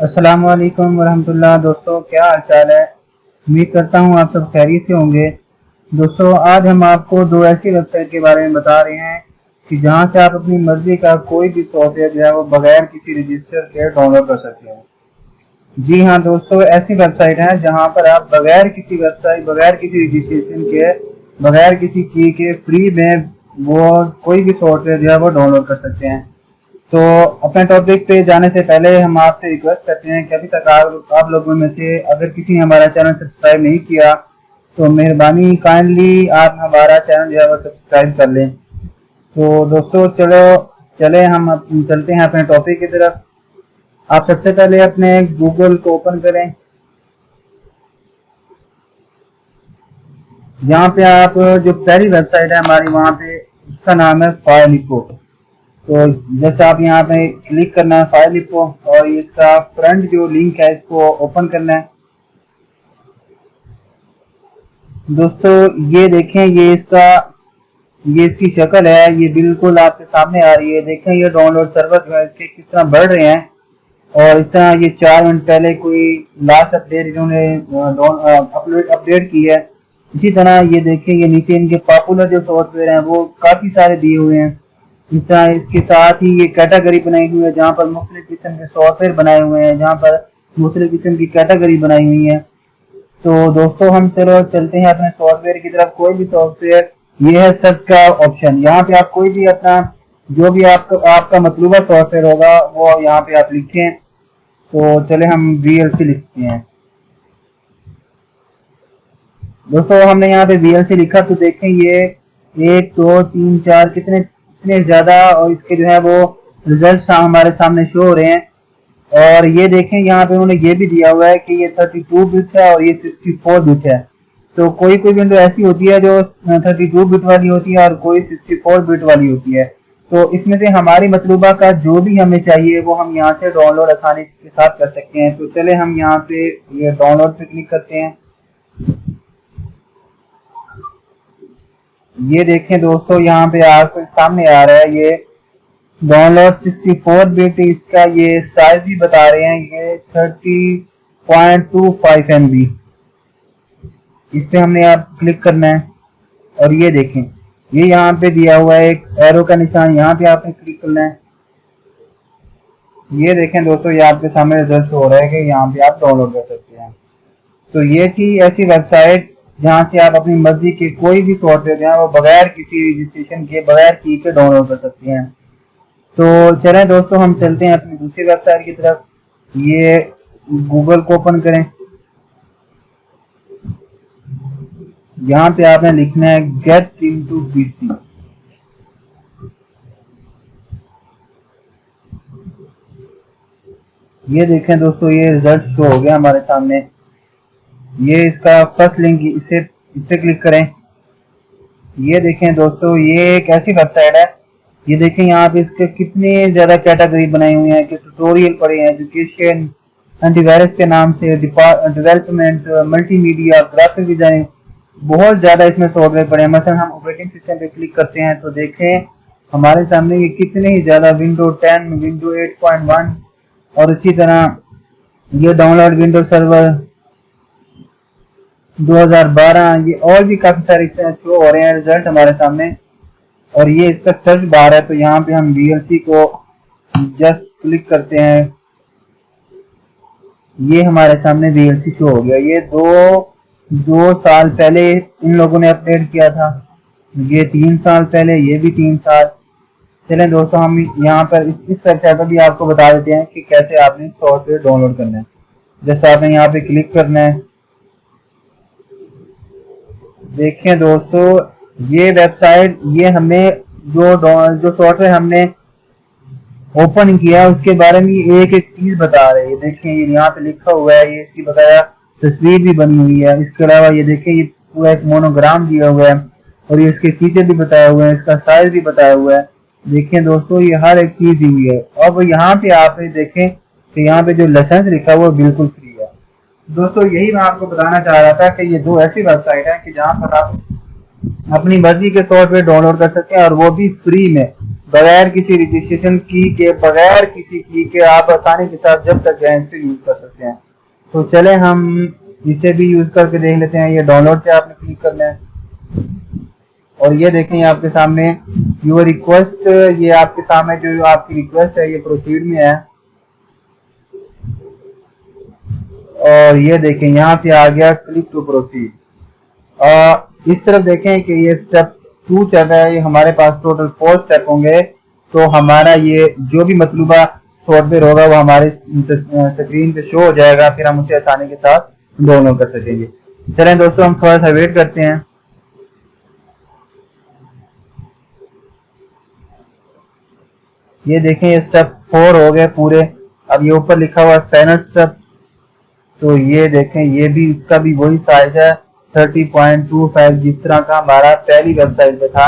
अस्सलाम वालेकुम वरहमतुल्लाह। दोस्तों क्या हाल चाल है। उम्मीद करता हूँ आप सब खैरियत से होंगे। दोस्तों आज हम आपको दो ऐसी वेबसाइट के बारे में बता रहे हैं कि जहां से आप अपनी मर्जी का कोई भी सॉफ्टवेयर जो है वो बगैर किसी रजिस्टर के डाउनलोड कर सकते हैं। जी हाँ दोस्तों, ऐसी वेबसाइट है जहां पर आप बगैर किसी वेबसाइट, बगैर किसी रजिस्ट्रेशन के, बगैर किसी की के फ्री में वो कोई भी सॉफ्टवेयर जो है वो डाउनलोड कर सकते हैं। तो अपने टॉपिक पे जाने से पहले हम आपसे रिक्वेस्ट करते हैं कि अभी तक आप लोगों में से अगर किसी ने हमारा चैनल सब्सक्राइब नहीं किया तो मेहरबानी काइंडली आप हमारा चैनल जो है वो सब्सक्राइब कर लें। तो दोस्तों चले हम चलते हैं अपने टॉपिक की तरफ। आप सबसे पहले अपने गूगल को ओपन करें। यहाँ पे आप जो पहली वेबसाइट है हमारी, वहाँ पे उसका नाम है फाइलिको। तो जैसे आप यहाँ पे क्लिक करना है फाइलिको और इसका फ्रंट जो लिंक है इसको ओपन करना है। दोस्तों ये देखें, ये इसकी शक्ल है, ये बिल्कुल आपके सामने आ रही है। देखें ये डाउनलोड सर्वर जो है इसके किस तरह बढ़ रहे हैं और इस तरह ये 4 मिनट पहले कोई लास्ट अपडेट इन्होंने अपडेट की है। इसी तरह ये देखें, ये नीचे इनके पॉपुलर जो सॉफ्टवेयर हैं वो काफी सारे दिए हुए हैं। इस तरह इसके साथ ही ये कैटेगरी बनाई हुई है जहाँ पर मुख्तलिफ किस्म के सॉफ्टवेयर बनाए हुए हैं, जहाँ पर मुख्तलिफ किस्म की कैटेगरी बनाई हुई है। तो दोस्तों हम चलते हैं अपने सॉफ्टवेयर की तरफ। कोई भी सॉफ्टवेयर, ये है सर्च का ऑप्शन। यहाँ पे आप कोई भी अपना जो भी आपका मतलूबा सॉफ्टवेयर होगा वो यहाँ पे आप लिखें। तो चले हम VLC लिखते हैं। दोस्तों हमने यहाँ पे VLC लिखा तो देखें ये 1 2 3 4 कितने ज्यादा और इसके जो है वो रिजल्ट हमारे सामने शो हो रहे हैं। और ये देखें यहाँ पे उन्होंने ये भी दिया हुआ है कि ये 32 बिट है और ये 64 बिट है। तो कोई विंडो ऐसी होती है जो 32 बिट वाली होती है और कोई 64 बिट वाली होती है। तो इसमें से हमारी मतलूबा का जो भी हमें चाहिए वो हम यहाँ से डाउनलोड आसानी के साथ कर सकते हैं। तो चले हम यहाँ पे ये डाउनलोड पे क्लिक करते हैं। ये देखें दोस्तों, यहाँ पे आपको सामने आ रहा है ये डाउनलोड 64 बिट। इसका ये साइज भी बता रहे हैं, ये 30.25 MB। इस पे हमने आप क्लिक करना है और ये देखें ये यहाँ पे दिया हुआ है एक एरो का निशान, यहाँ पे आपने क्लिक करना है। ये देखें दोस्तों, ये आपके सामने रिजल्ट हो रहा है कि यहाँ पे आप डाउनलोड कर सकते हैं। तो ये थी ऐसी वेबसाइट जहाँ से आप अपनी मर्जी के कोई भी सॉफ्टवेयर जो है वो बगैर किसी रजिस्ट्रेशन के, बगैर की के डाउनलोड कर सकते हैं। तो चलें दोस्तों हम चलते हैं अपनी दूसरी वेबसाइट की तरफ। ये गूगल को ओपन करें। यहाँ पे आपने लिखना है गेट इनटू पीसी। ये देखें दोस्तों, ये रिजल्ट शो हो गया हमारे सामने। ये इसका फर्स्ट लिंक, इस पे क्लिक करें। ये देखें दोस्तों, ये एक ऐसी वेबसाइट है, ये देखें यहाँ पे इसके कितने ज्यादा कैटेगरी बनाई हुई है कि ट्यूटोरियल पड़े हैं, एजुकेशन, एंटीवायरस के नाम से, डेवलपमेंट, मल्टीमीडिया, ग्राफिक डिजाइन, बहुत ज्यादा इसमें सॉफ्टवेयर पड़े हैं। मतलब हम ऑपरेटिंग सिस्टम पे क्लिक करते हैं तो देखें हमारे सामने ये कितने ही ज्यादा, विंडो 10, विंडो 8.1 और इसी तरह ये डाउनलोड विंडो सर्वर 2012, ये और भी काफी सारे शो हो रहे हैं रिजल्ट हमारे सामने। और ये इसका सर्च बार है, तो यहाँ पे हम VLC को जस्ट क्लिक करते हैं। ये हमारे सामने VLC शो हो गया। ये दो साल पहले इन लोगों ने अपडेट किया था, ये 3 साल पहले, ये भी 3 साल। चलें दोस्तों हम यहाँ पर इस वेबसाइट पर भी आपको बता देते हैं कि कैसे आपने सॉफ्टवेयर डाउनलोड करना है। जैसे आपने यहाँ पे क्लिक करना है। देखें दोस्तों, ये वेबसाइट, ये हमें जो सॉफ्टवेयर हमने ओपन किया उसके बारे में एक एक चीज बता रहे हैं। देखें ये यहाँ पे लिखा हुआ है, ये इसकी बकाया तस्वीर भी बनी हुई है। इसके अलावा ये देखें ये पूरा एक मोनोग्राम दिया हुआ है और ये इसके फीचर भी बताया हुआ है, इसका साइज भी बताया हुआ है। देखें दोस्तों, ये हर एक चीज दी हुई है। अब यहाँ पे आप देखें तो यहाँ पे जो लाइसेंस लिखा हुआ है वो बिल्कुल फ्री है। दोस्तों यही मैं आपको बताना चाह रहा था कि ये दो ऐसी वेबसाइट है कि जहाँ पर आप अपनी मर्जी के सॉफ्टवेयर डाउनलोड कर सकते हैं और वो भी फ्री में, बगैर किसी रजिस्ट्रेशन की के, बगैर किसी की के आप आसानी के साथ जब तक चाहें इसको यूज कर सकते हैं। तो चले हम इसे भी यूज करके देख लेते हैं। ये डाउनलोड पे आपने क्लिक करना है और ये देखें आपके सामने यूर रिक्वेस्ट, ये आपके सामने जो आपकी रिक्वेस्ट है ये प्रोसीड में है और ये देखें यहाँ पे आ गया क्लिक टू प्रोसीड। इस तरफ देखें कि ये स्टेप 2 चल रहा है। ये हमारे पास टोटल 4 स्टेप होंगे, तो हमारा ये जो भी मतलूबा सॉफ्टवेयर होगा वो हमारे स्क्रीन पे शो हो जाएगा, फिर हम उसे आसानी के साथ डाउनलोड कर सकेंगे। चलें दोस्तों हम थोड़ा सा वेट करते हैं। ये देखें ये स्टेप 4 हो गए पूरे। अब ये ऊपर लिखा हुआ है फाइनल स्टेप, तो ये देखें ये भी इसका भी वही साइज है 30.25 जिस तरह का हमारा पहली वेबसाइट पे था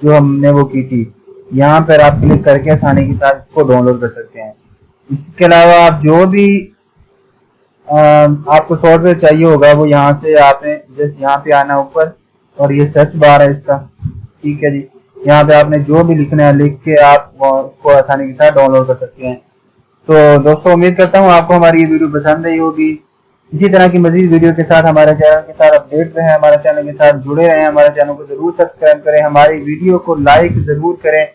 जो हमने वो की थी। यहाँ पर आप क्लिक करके आसानी के साथ इसको डाउनलोड कर सकते हैं। इसके अलावा आप जो भी आपको सॉफ्टवेयर चाहिए होगा वो यहाँ से आपने जस्ट यहाँ पे आना ऊपर और ये सर्च बार है इसका, ठीक है जी। यहाँ पे आपने जो भी लिखना है लिख के आप उसको आसानी के साथ डाउनलोड कर सकते हैं। तो दोस्तों उम्मीद करता हूँ आपको हमारी ये वीडियो पसंद आई होगी। इसी तरह की मजीद वीडियो के साथ हमारे चैनल के साथ अपडेट रहें, हमारे चैनल के साथ जुड़े रहें। हमारे चैनल को जरूर सब्सक्राइब करें, हमारी वीडियो को लाइक जरूर करें।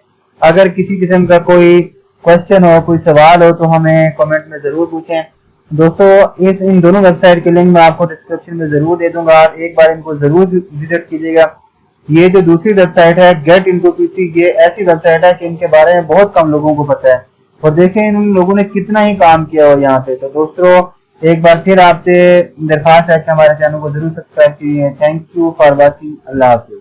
अगर किसी किस्म का कोई क्वेश्चन हो, कोई सवाल हो तो हमें कमेंट में जरूर पूछें। दोस्तों इन दोनों वेबसाइट के लिंक मैं आपको डिस्क्रिप्शन में जरूर दे दूंगा, आप एक बार इनको जरूर विजिट कीजिएगा। ये जो दूसरी वेबसाइट है गेट इनटू पीसी, ये ऐसी वेबसाइट है कि इनके बारे में बहुत कम लोगों को पता है और देखें इन लोगों ने कितना ही काम किया हो यहाँ पे। तो दोस्तों एक बार फिर आपसे दरख्वास्त है कि हमारे चैनल को जरूर सब्सक्राइब कीजिए। Thank you for watching. Allah Hafiz.